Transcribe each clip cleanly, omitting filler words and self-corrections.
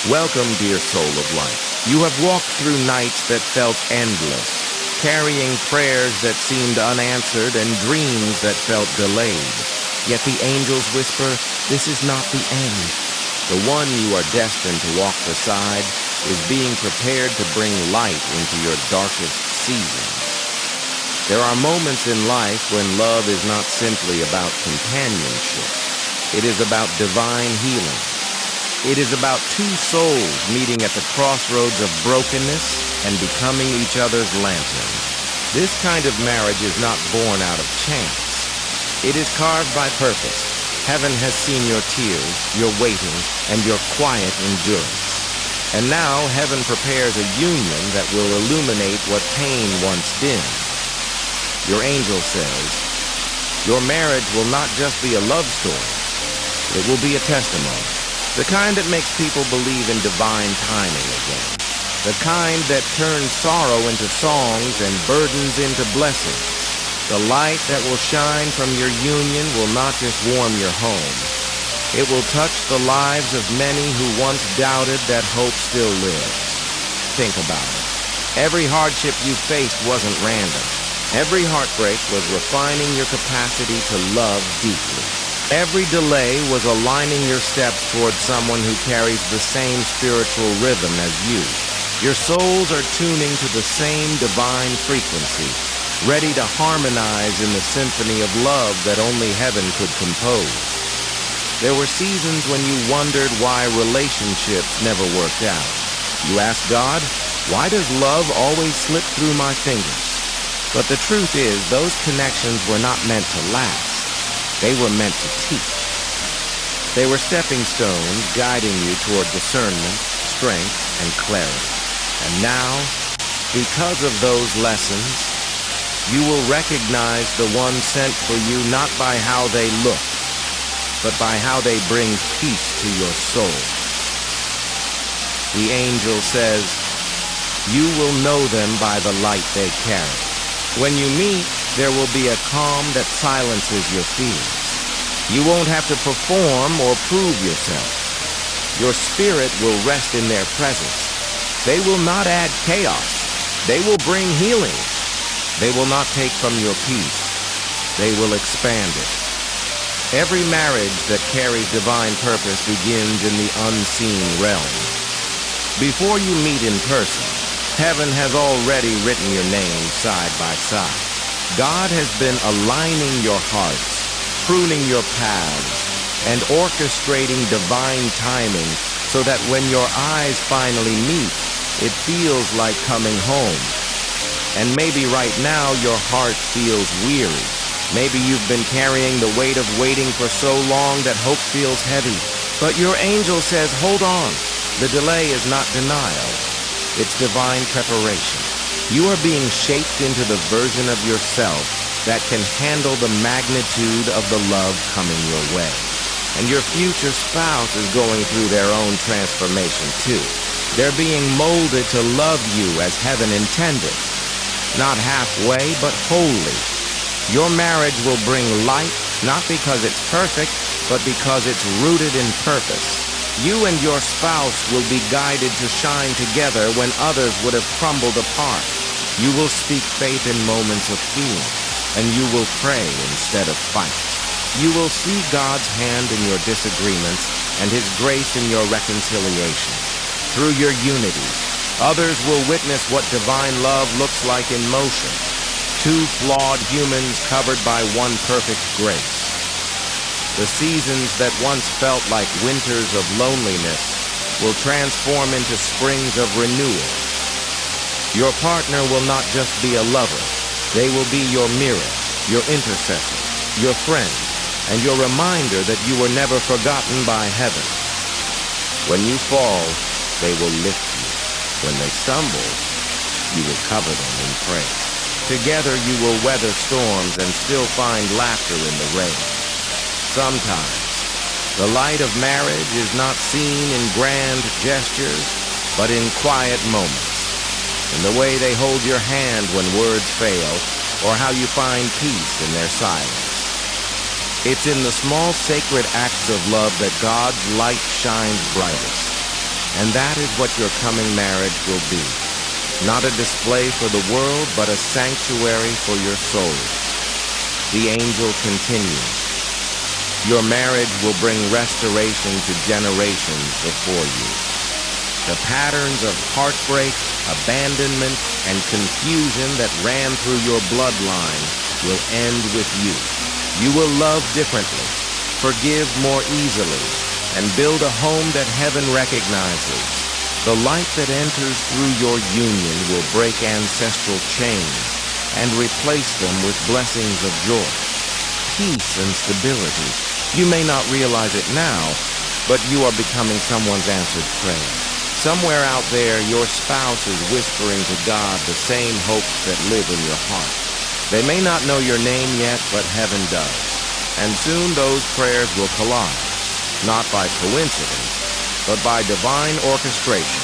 Welcome, dear soul of light. You have walked through nights that felt endless, carrying prayers that seemed unanswered and dreams that felt delayed. Yet the angels whisper, this is not the end. The one you are destined to walk beside is being prepared to bring light into your darkest seasons. There are moments in life when love is not simply about companionship. It is about divine healing. It is about two souls meeting at the crossroads of brokenness and becoming each other's lanterns. This kind of marriage is not born out of chance. It is carved by purpose. Heaven has seen your tears, your waiting, and your quiet endurance. And now heaven prepares a union that will illuminate what pain once dimmed. Your angel says, your marriage will not just be a love story. It will be a testimony. The kind that makes people believe in divine timing again. The kind that turns sorrow into songs and burdens into blessings. The light that will shine from your union will not just warm your home. It will touch the lives of many who once doubted that hope still lives. Think about it. Every hardship you faced wasn't random. Every heartbreak was refining your capacity to love deeply. Every delay was aligning your steps towards someone who carries the same spiritual rhythm as you. Your souls are tuning to the same divine frequency, ready to harmonize in the symphony of love that only heaven could compose. There were seasons when you wondered why relationships never worked out. You asked God, why does love always slip through my fingers? But the truth is, those connections were not meant to last. They were meant to teach. They were stepping stones guiding you toward discernment, strength, and clarity. And now, because of those lessons, you will recognize the one sent for you not by how they look, but by how they bring peace to your soul. The angel says, you will know them by the light they carry. When you meet, there will be a calm that silences your fears. You won't have to perform or prove yourself. Your spirit will rest in their presence. They will not add chaos. They will bring healing. They will not take from your peace. They will expand it. Every marriage that carries divine purpose begins in the unseen realm. Before you meet in person, heaven has already written your names side by side. God has been aligning your hearts, pruning your paths, and orchestrating divine timing so that when your eyes finally meet, it feels like coming home. And maybe right now your heart feels weary. Maybe you've been carrying the weight of waiting for so long that hope feels heavy. But your angel says, hold on. The delay is not denial. It's divine preparation. You are being shaped into the version of yourself that can handle the magnitude of the love coming your way. And your future spouse is going through their own transformation too. They're being molded to love you as heaven intended. Not halfway, but wholly. Your marriage will bring light, not because it's perfect, but because it's rooted in purpose. You and your spouse will be guided to shine together when others would have crumbled apart. You will speak faith in moments of fear, and you will pray instead of fight. You will see God's hand in your disagreements and His grace in your reconciliation. Through your unity, others will witness what divine love looks like in motion. Two flawed humans covered by one perfect grace. The seasons that once felt like winters of loneliness will transform into springs of renewal. Your partner will not just be a lover. They will be your mirror, your intercessor, your friend, and your reminder that you were never forgotten by heaven. When you fall, they will lift you. When they stumble, you will cover them in prayer. Together you will weather storms and still find laughter in the rain. Sometimes, the light of marriage is not seen in grand gestures, but in quiet moments. In the way they hold your hand when words fail, or how you find peace in their silence. It's in the small sacred acts of love that God's light shines brightest. And that is what your coming marriage will be. Not a display for the world, but a sanctuary for your soul. The angel continues. Your marriage will bring restoration to generations before you. The patterns of heartbreak, abandonment, and confusion that ran through your bloodline will end with you. You will love differently, forgive more easily, and build a home that heaven recognizes. The light that enters through your union will break ancestral chains and replace them with blessings of joy, peace, and stability. You may not realize it now, but you are becoming someone's answered prayer. Somewhere out there, your spouse is whispering to God the same hopes that live in your heart. They may not know your name yet, but heaven does. And soon those prayers will collide, not by coincidence, but by divine orchestration.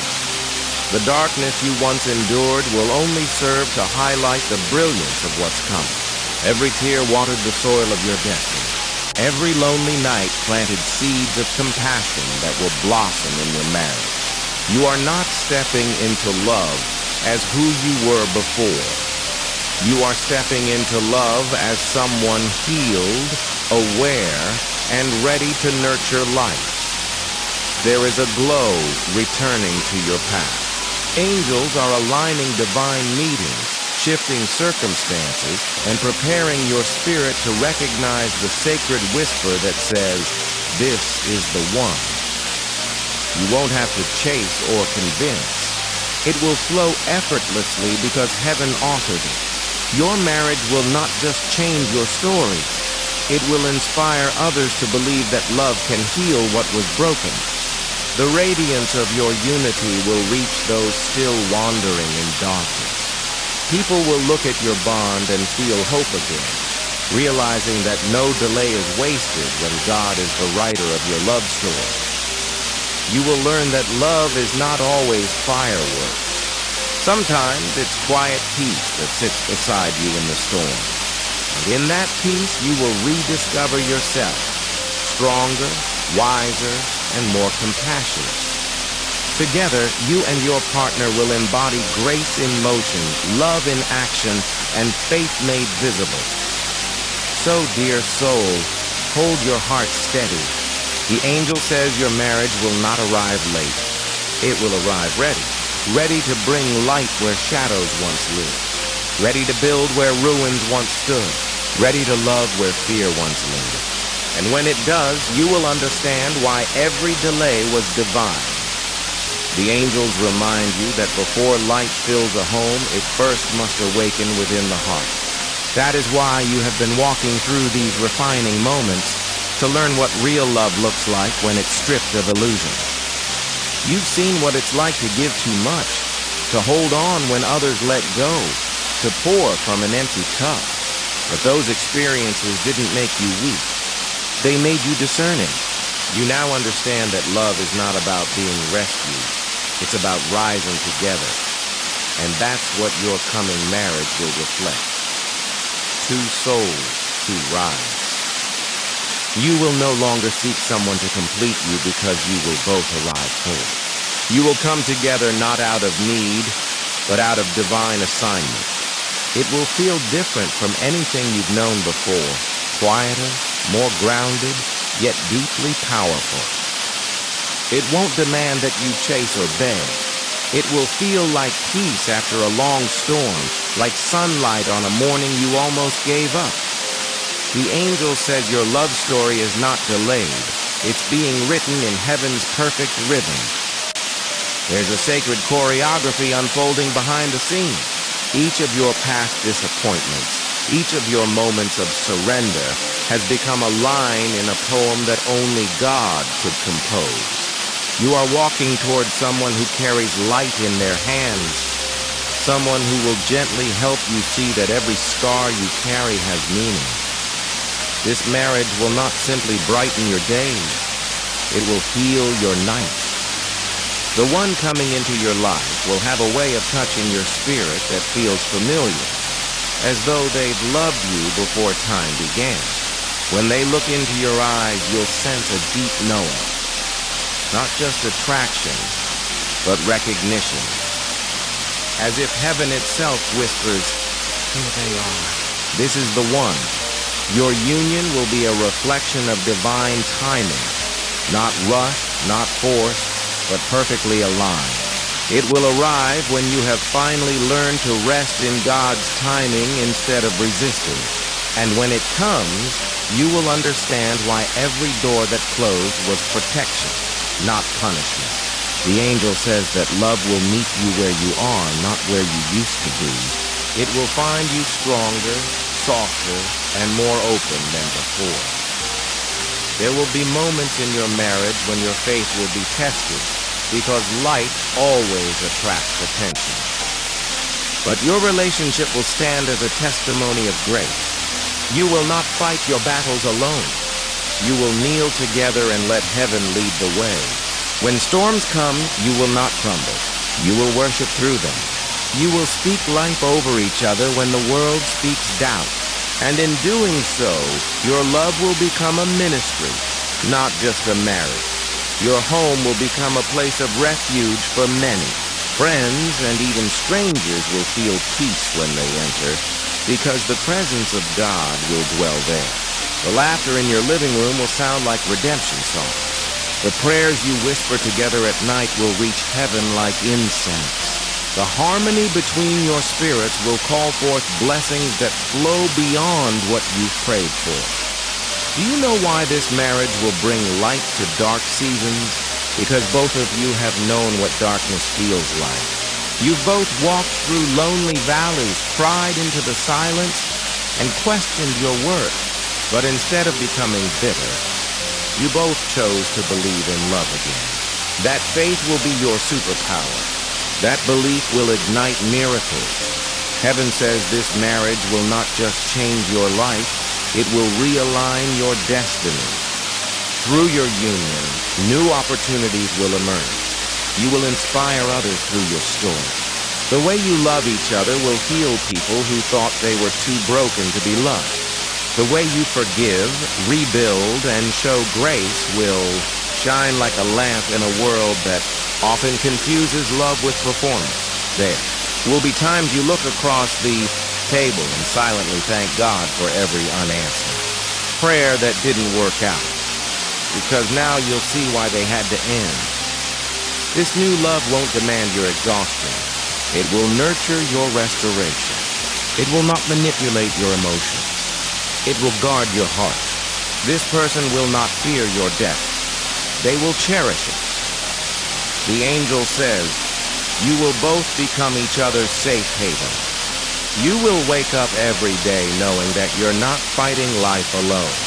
The darkness you once endured will only serve to highlight the brilliance of what's coming. Every tear watered the soil of your destiny. Every lonely night planted seeds of compassion that will blossom in your marriage. You are not stepping into love as who you were before. You are stepping into love as someone healed, aware, and ready to nurture life. There is a glow returning to your path. Angels are aligning divine meetings, shifting circumstances, and preparing your spirit to recognize the sacred whisper that says, "This is the one." You won't have to chase or convince. It will flow effortlessly because heaven authored it. Your marriage will not just change your story. It will inspire others to believe that love can heal what was broken. The radiance of your unity will reach those still wandering in darkness. People will look at your bond and feel hope again, realizing that no delay is wasted when God is the writer of your love story. You will learn that love is not always fireworks. Sometimes it's quiet peace that sits beside you in the storm. And in that peace, you will rediscover yourself, stronger, wiser, and more compassionate. Together, you and your partner will embody grace in motion, love in action, and faith made visible. So, dear soul, hold your heart steady. The angel says your marriage will not arrive late. It will arrive ready to bring light where shadows once lived, ready to build where ruins once stood, ready to love where fear once lingered. And when it does, you will understand why every delay was divine. The angels remind you that before light fills a home, it first must awaken within the heart. That is why you have been walking through these refining moments, to learn what real love looks like when it's stripped of illusion. You've seen what it's like to give too much, to hold on when others let go, to pour from an empty cup. But those experiences didn't make you weak. They made you discerning. You now understand that love is not about being rescued. It's about rising together. And that's what your coming marriage will reflect. Two souls who rise. You will no longer seek someone to complete you because you will both arrive whole. You will come together not out of need, but out of divine assignment. It will feel different from anything you've known before, quieter, more grounded, yet deeply powerful. It won't demand that you chase or beg. It will feel like peace after a long storm, like sunlight on a morning you almost gave up. The angel says your love story is not delayed. It's being written in heaven's perfect rhythm. There's a sacred choreography unfolding behind the scenes. Each of your past disappointments, each of your moments of surrender has become a line in a poem that only God could compose. You are walking towards someone who carries light in their hands, someone who will gently help you see that every scar you carry has meaning. This marriage will not simply brighten your days, it will heal your nights. The one coming into your life will have a way of touching your spirit that feels familiar, as though they've loved you before time began. When they look into your eyes, you'll sense a deep knowing. Not just attraction, but recognition. As if heaven itself whispers, "Here they are. This is the one." Your union will be a reflection of divine timing, not rushed, not forced, but perfectly aligned. It will arrive when you have finally learned to rest in God's timing instead of resisting. And when it comes, you will understand why every door that closed was protection, not punishment. The angel says that love will meet you where you are, not where you used to be. It will find you stronger, softer, and more open than before. There will be moments in your marriage when your faith will be tested, because light always attracts attention. But your relationship will stand as a testimony of grace. You will not fight your battles alone. You will kneel together and let heaven lead the way. When storms come, you will not crumble. You will worship through them. You will speak life over each other when the world speaks doubt. And in doing so, your love will become a ministry, not just a marriage. Your home will become a place of refuge for many. Friends and even strangers will feel peace when they enter, because the presence of God will dwell there. The laughter in your living room will sound like redemption songs. The prayers you whisper together at night will reach heaven like incense. The harmony between your spirits will call forth blessings that flow beyond what you've prayed for. Do you know why this marriage will bring light to dark seasons? Because both of you have known what darkness feels like. You've both walked through lonely valleys, cried into the silence, and questioned your worth. But instead of becoming bitter, you both chose to believe in love again. That faith will be your superpower. That belief will ignite miracles. Heaven says this marriage will not just change your life, it will realign your destiny. Through your union, new opportunities will emerge. You will inspire others through your story. The way you love each other will heal people who thought they were too broken to be loved. The way you forgive, rebuild, and show grace will shine like a lamp in a world that often confuses love with performance. There will be times you look across the table and silently thank God for every unanswered prayer that didn't work out, because now you'll see why they had to end. This new love won't demand your exhaustion. It will nurture your restoration. It will not manipulate your emotions. It will guard your heart. This person will not fear your death. They will cherish it. The angel says, you will both become each other's safe haven. You will wake up every day knowing that you're not fighting life alone.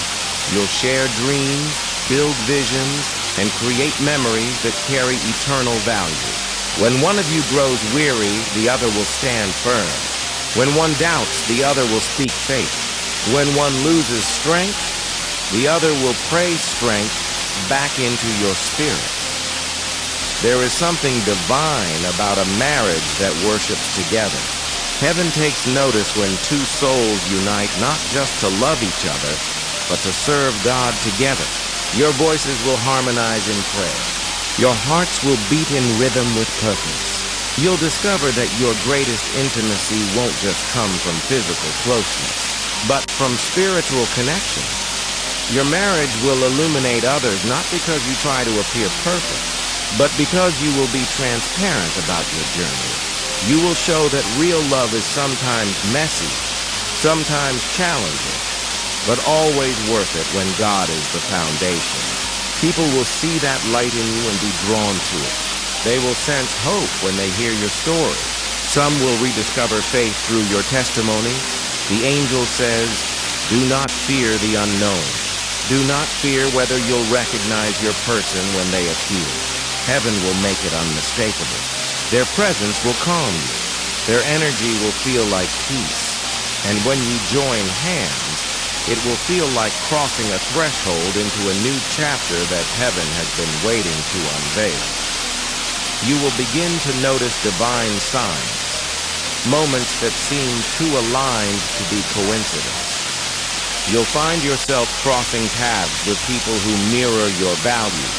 You'll share dreams, build visions, and create memories that carry eternal value. When one of you grows weary, the other will stand firm. When one doubts, the other will speak faith. When one loses strength, the other will pray strength back into your spirit. There is something divine about a marriage that worships together. Heaven takes notice when two souls unite not just to love each other, but to serve God together. Your voices will harmonize in prayer. Your hearts will beat in rhythm with purpose. You'll discover that your greatest intimacy won't just come from physical closeness, but from spiritual connection. Your marriage will illuminate others not because you try to appear perfect, but because you will be transparent about your journey. You will show that real love is sometimes messy, sometimes challenging, but always worth it when God is the foundation. People will see that light in you and be drawn to it. They will sense hope when they hear your story. Some will rediscover faith through your testimony. The angel says, do not fear the unknown. Do not fear whether you'll recognize your person when they appear. Heaven will make it unmistakable. Their presence will calm you. Their energy will feel like peace. And when you join hands, it will feel like crossing a threshold into a new chapter that heaven has been waiting to unveil. You will begin to notice divine signs, moments that seem too aligned to be coincidence. You'll find yourself crossing paths with people who mirror your values,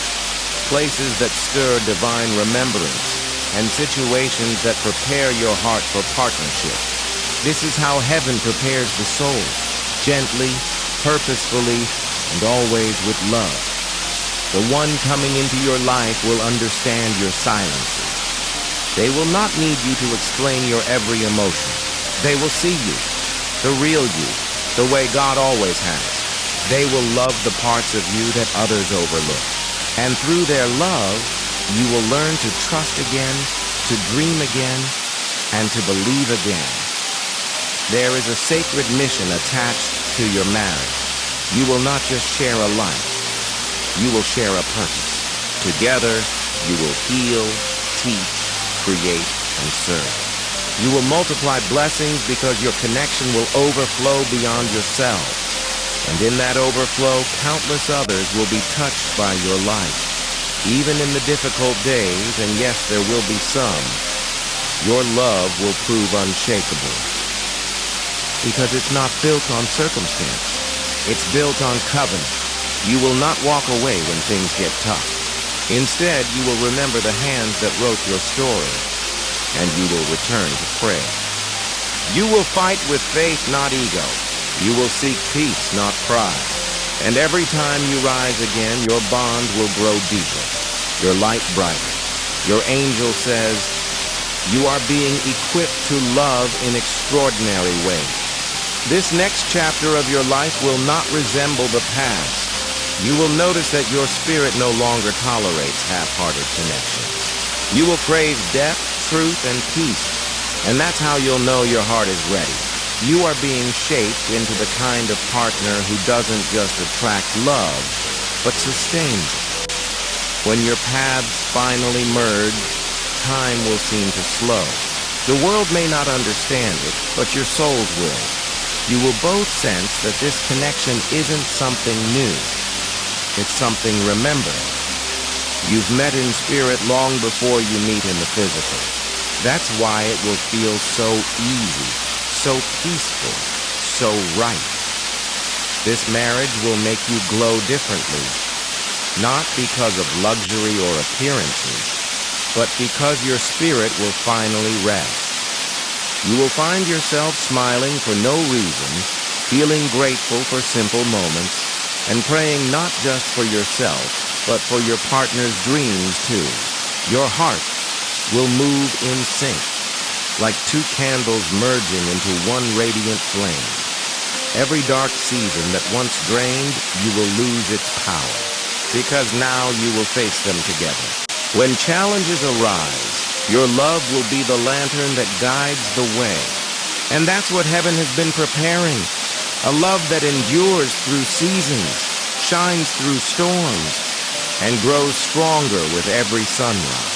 places that stir divine remembrance, and situations that prepare your heart for partnership. This is how heaven prepares the soul, gently, purposefully, and always with love. The one coming into your life will understand your silences. They will not need you to explain your every emotion. They will see you, the real you, the way God always has. They will love the parts of you that others overlook. And through their love, you will learn to trust again, to dream again, and to believe again. There is a sacred mission attached to your marriage. You will not just share a life, you will share a purpose. Together, you will heal, teach, create, and serve. You will multiply blessings because your connection will overflow beyond yourself. And in that overflow, countless others will be touched by your life. Even in the difficult days, and yes, there will be some, your love will prove unshakable. Because it's not built on circumstance. It's built on covenant. You will not walk away when things get tough. Instead, you will remember the hands that wrote your story, and you will return to prayer. You will fight with faith, not ego. You will seek peace, not pride. And every time you rise again, your bond will grow deeper, your light brighter. Your angel says, you are being equipped to love in extraordinary ways. This next chapter of your life will not resemble the past. You will notice that your spirit no longer tolerates half-hearted connections. You will crave depth, truth, and peace, and that's how you'll know your heart is ready. You are being shaped into the kind of partner who doesn't just attract love, but sustains it. When your paths finally merge, time will seem to slow. The world may not understand it, but your souls will. You will both sense that this connection isn't something new. It's something remembered. You've met in spirit long before you meet in the physical. That's why it will feel so easy, so peaceful, so right. This marriage will make you glow differently, not because of luxury or appearances, but because your spirit will finally rest. You will find yourself smiling for no reason, feeling grateful for simple moments, and praying not just for yourself, but for your partner's dreams too. Your heart will move in sync, like two candles merging into one radiant flame. Every dark season that once drained, you will lose its power, because now you will face them together. When challenges arise, your love will be the lantern that guides the way. And that's what heaven has been preparing. A love that endures through seasons, shines through storms, and grows stronger with every sunrise.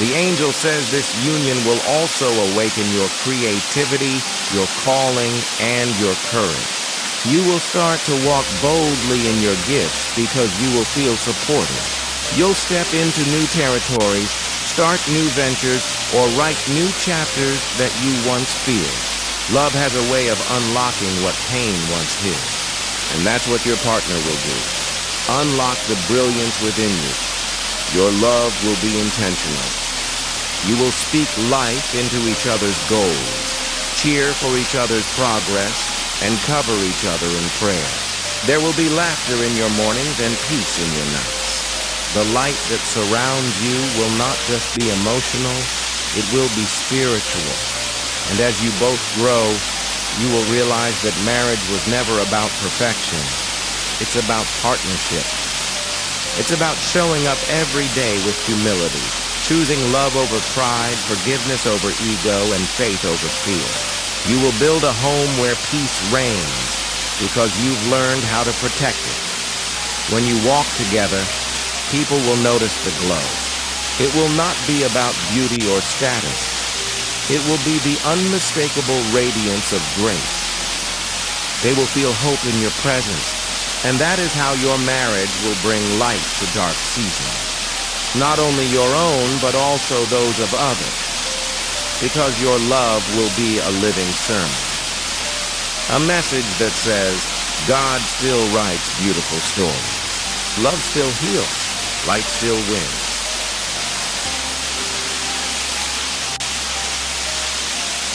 The angel says this union will also awaken your creativity, your calling, and your courage. You will start to walk boldly in your gifts because you will feel supported. You'll step into new territories, start new ventures, or write new chapters that you once feared. Love has a way of unlocking what pain once hid. And that's what your partner will do. Unlock the brilliance within you. Your love will be intentional. You will speak life into each other's goals, cheer for each other's progress, and cover each other in prayer. There will be laughter in your mornings and peace in your nights. The light that surrounds you will not just be emotional, it will be spiritual. And as you both grow, you will realize that marriage was never about perfection. It's about partnership. It's about showing up every day with humility, choosing love over pride, forgiveness over ego, and faith over fear. You will build a home where peace reigns because you've learned how to protect it. When you walk together, people will notice the glow. It will not be about beauty or status. It will be the unmistakable radiance of grace. They will feel hope in your presence, and that is how your marriage will bring light to dark seasons. Not only your own, but also those of others, because your love will be a living sermon. A message that says, God still writes beautiful stories. Love still heals. Light still wins.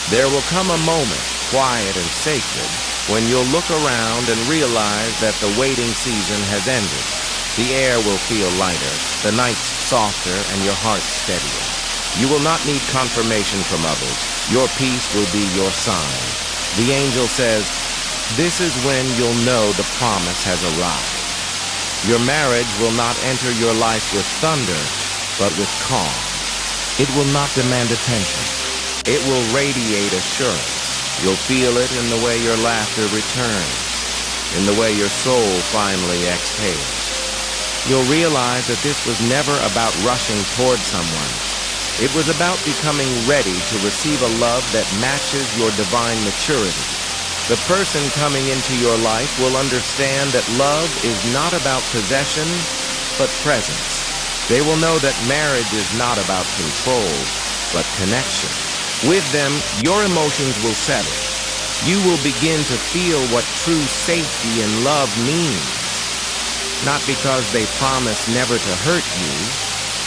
There will come a moment, quiet and sacred, when you'll look around and realize that the waiting season has ended. The air will feel lighter, the nights softer, and your heart steadier. You will not need confirmation from others. Your peace will be your sign. The angel says, "This is when you'll know the promise has arrived." Your marriage will not enter your life with thunder, but with calm. It will not demand attention. It will radiate assurance. You'll feel it in the way your laughter returns, in the way your soul finally exhales. You'll realize that this was never about rushing toward someone. It was about becoming ready to receive a love that matches your divine maturity. The person coming into your life will understand that love is not about possession, but presence. They will know that marriage is not about control, but connection. With them, your emotions will settle. You will begin to feel what true safety and love means. Not because they promise never to hurt you,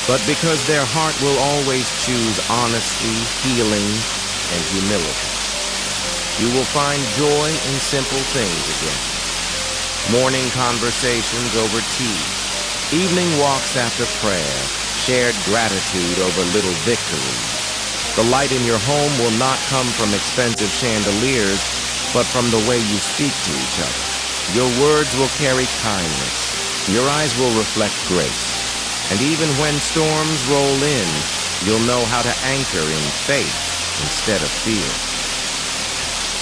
but because their heart will always choose honesty, healing, and humility. You will find joy in simple things again. Morning conversations over tea, evening walks after prayer, shared gratitude over little victories. The light in your home will not come from expensive chandeliers, but from the way you speak to each other. Your words will carry kindness. Your eyes will reflect grace. And even when storms roll in, you'll know how to anchor in faith instead of fear.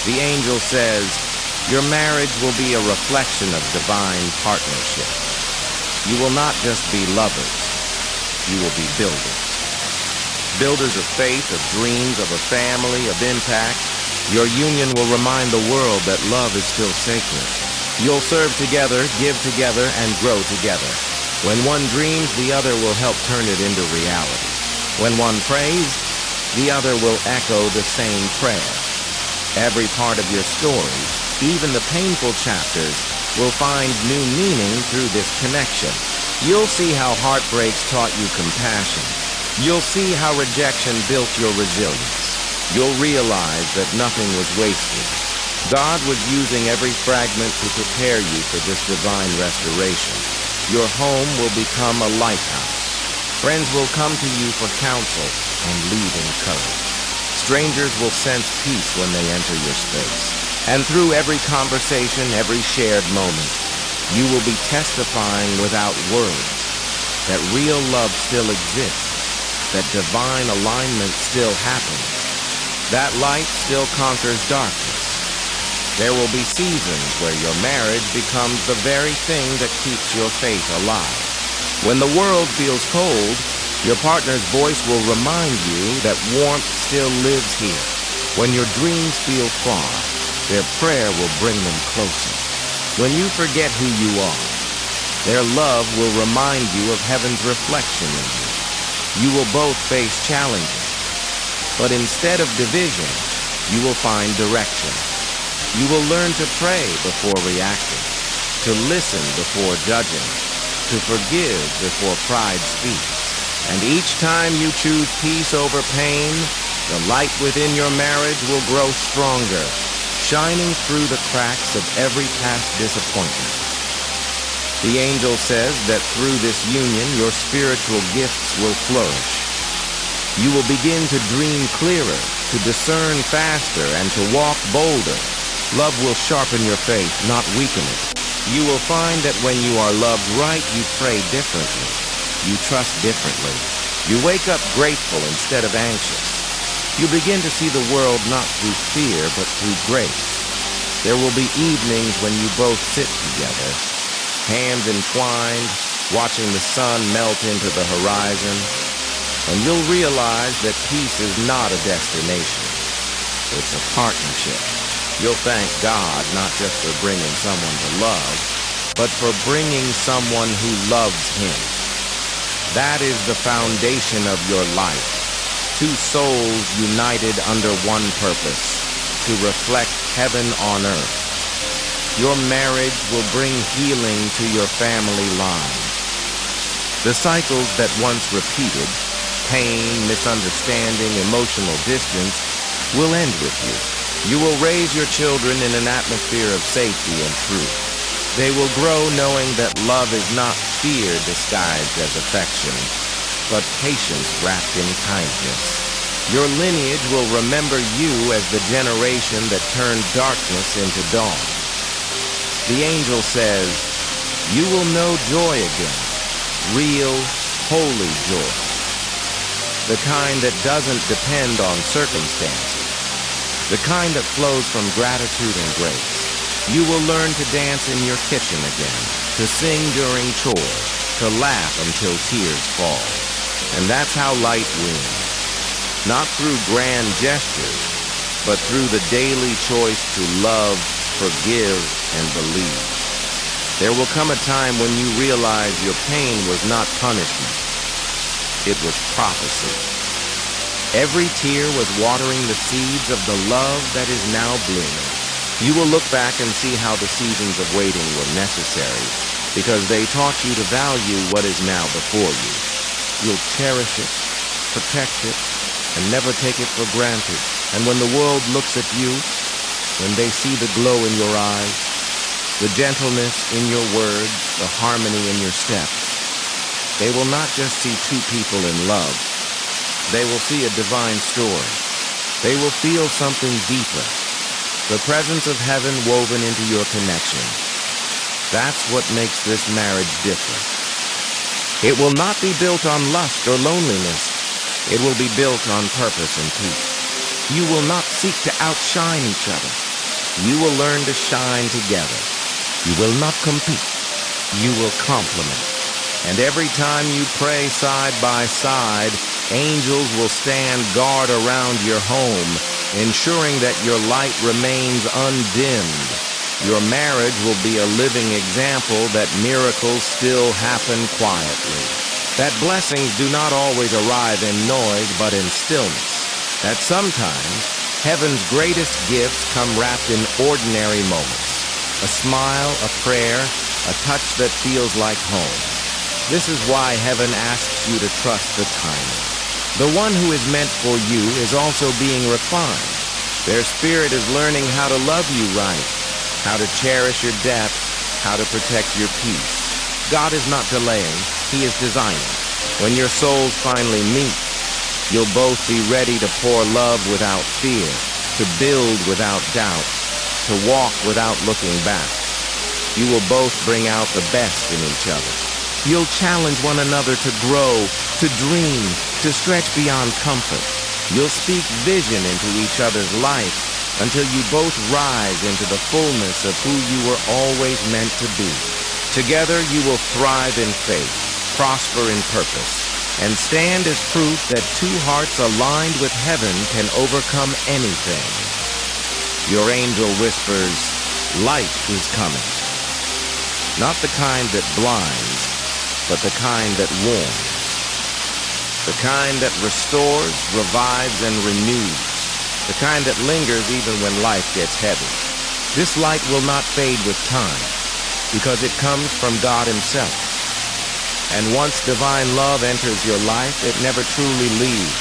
The angel says, your marriage will be a reflection of divine partnership. You will not just be lovers, you will be builders. Builders of faith, of dreams, of a family, of impact. Your union will remind the world that love is still sacred. You'll serve together, give together, and grow together. When one dreams, the other will help turn it into reality. When one prays, the other will echo the same prayer. Every part of your story, even the painful chapters, will find new meaning through this connection. You'll see how heartbreaks taught you compassion. You'll see how rejection built your resilience. You'll realize that nothing was wasted. God was using every fragment to prepare you for this divine restoration. Your home will become a lighthouse. Friends will come to you for counsel and lead in courage. Strangers will sense peace when they enter your space. And through every conversation, every shared moment, you will be testifying without words that real love still exists, that divine alignment still happens, that light still conquers darkness. There will be seasons where your marriage becomes the very thing that keeps your faith alive. When the world feels cold, your partner's voice will remind you that warmth still lives here. When your dreams feel far, their prayer will bring them closer. When you forget who you are, their love will remind you of heaven's reflection in you. You will both face challenges, but instead of division, you will find direction. You will learn to pray before reacting, to listen before judging, to forgive before pride speaks. And each time you choose peace over pain, the light within your marriage will grow stronger, shining through the cracks of every past disappointment. The angel says that through this union, your spiritual gifts will flourish. You will begin to dream clearer, to discern faster, and to walk bolder. Love will sharpen your faith, not weaken it. You will find that when you are loved right, you pray differently. You trust differently. You wake up grateful instead of anxious. You begin to see the world not through fear, but through grace. There will be evenings when you both sit together, hands entwined, watching the sun melt into the horizon, and you'll realize that peace is not a destination. It's a partnership. You'll thank God not just for bringing someone to love, but for bringing someone who loves Him. That is the foundation of your life. Two souls united under one purpose, to reflect heaven on earth. Your marriage will bring healing to your family line. The cycles that once repeated, pain, misunderstanding, emotional distance, will end with you. You will raise your children in an atmosphere of safety and truth. They will grow knowing that love is not fear disguised as affection, but patience wrapped in kindness. Your lineage will remember you as the generation that turned darkness into dawn. The angel says, "You will know joy again, real, holy joy. The kind that doesn't depend on circumstances, the kind that flows from gratitude and grace. You will learn to dance in your kitchen again, to sing during chores, to laugh until tears fall. And that's how light wins. Not through grand gestures, but through the daily choice to love, forgive, and believe. There will come a time when you realize your pain was not punishment. It was prophecy. Every tear was watering the seeds of the love that is now blooming. You will look back and see how the seasons of waiting were necessary, because they taught you to value what is now before you. You'll cherish it, protect it, and never take it for granted. And when the world looks at you, when they see the glow in your eyes, the gentleness in your words, the harmony in your steps, they will not just see two people in love. They will see a divine story. They will feel something deeper, the presence of heaven woven into your connection. That's what makes this marriage different. It will not be built on lust or loneliness. It will be built on purpose and peace. You will not seek to outshine each other. You will learn to shine together. You will not compete. You will complement. And every time you pray side by side, angels will stand guard around your home, ensuring that your light remains undimmed. Your marriage will be a living example that miracles still happen quietly. That blessings do not always arrive in noise, but in stillness. That sometimes heaven's greatest gifts come wrapped in ordinary moments. A smile, a prayer, a touch that feels like home. This is why heaven asks you to trust the timing. The one who is meant for you is also being refined. Their spirit is learning how to love you right, how to cherish your depth, how to protect your peace. God is not delaying, He is designing. When your souls finally meet, you'll both be ready to pour love without fear, to build without doubt, to walk without looking back. You will both bring out the best in each other. You'll challenge one another to grow, to dream, to stretch beyond comfort. You'll speak vision into each other's life until you both rise into the fullness of who you were always meant to be. Together you will thrive in faith, prosper in purpose, and stand as proof that two hearts aligned with heaven can overcome anything. Your angel whispers, "Light is coming." Not the kind that blinds, but the kind that warms. The kind that restores, revives, and renews. The kind that lingers even when life gets heavy. This light will not fade with time, because it comes from God Himself. And once divine love enters your life, it never truly leaves.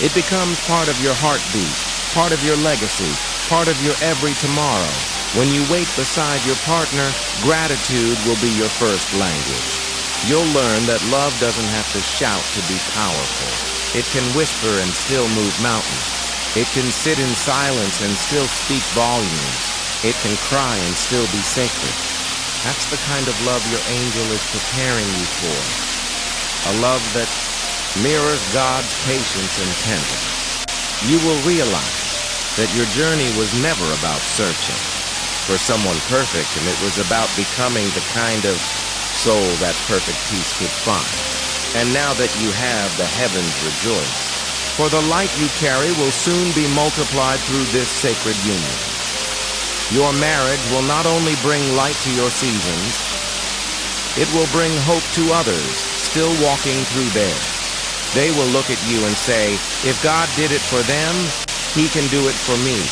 It becomes part of your heartbeat, part of your legacy, part of your every tomorrow. When you wait beside your partner, gratitude will be your first language. You'll learn that love doesn't have to shout to be powerful. It can whisper and still move mountains. It can sit in silence and still speak volumes. It can cry and still be sacred. That's the kind of love your angel is preparing you for. A love that mirrors God's patience and tenderness. You will realize that your journey was never about searching for someone perfect, and it was about becoming the kind of soul that perfect peace could find. And now that you have, the heavens rejoice. For the light you carry will soon be multiplied through this sacred union. Your marriage will not only bring light to your seasons, it will bring hope to others still walking through theirs. They will look at you and say, if God did it for them, He can do it for me.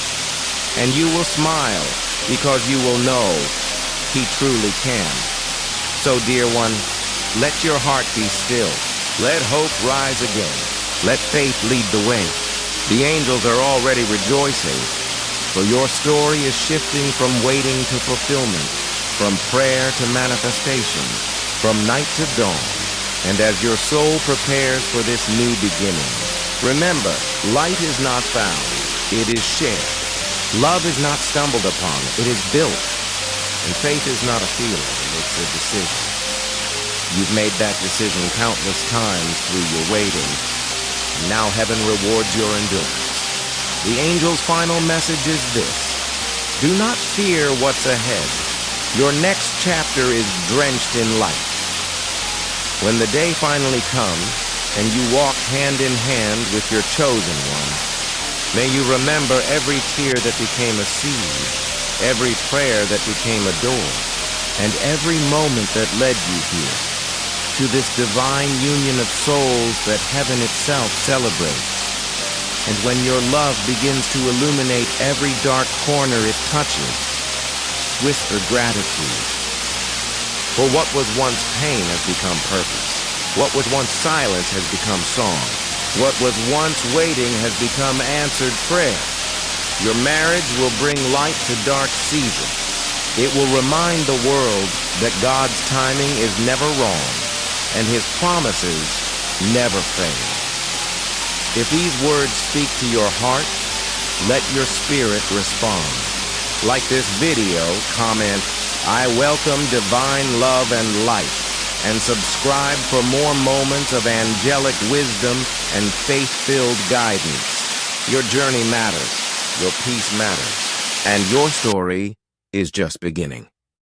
And you will smile because you will know He truly can. So, dear one, let your heart be still. Let hope rise again. Let faith lead the way. The angels are already rejoicing, for your story is shifting from waiting to fulfillment, from prayer to manifestation, from night to dawn. And as your soul prepares for this new beginning, remember, light is not found, it is shared. Love is not stumbled upon, it is built. And faith is not a feeling, it's a decision. You've made that decision countless times through your waiting. Now heaven rewards your endurance. The angel's final message is this: do not fear what's ahead. Your next chapter is drenched in light. When the day finally comes, and you walk hand in hand with your chosen one, may you remember every tear that became a seed, every prayer that became a door, and every moment that led you here, to this divine union of souls that heaven itself celebrates. And when your love begins to illuminate every dark corner it touches, whisper gratitude. For what was once pain has become purpose. What was once silence has become song. What was once waiting has become answered prayer. Your marriage will bring light to dark seasons. It will remind the world that God's timing is never wrong, and His promises never fail. If these words speak to your heart, let your spirit respond. Like this video, comment, "I welcome divine love and light," and subscribe for more moments of angelic wisdom and faith-filled guidance. Your journey matters, your peace matters, and your story is just beginning.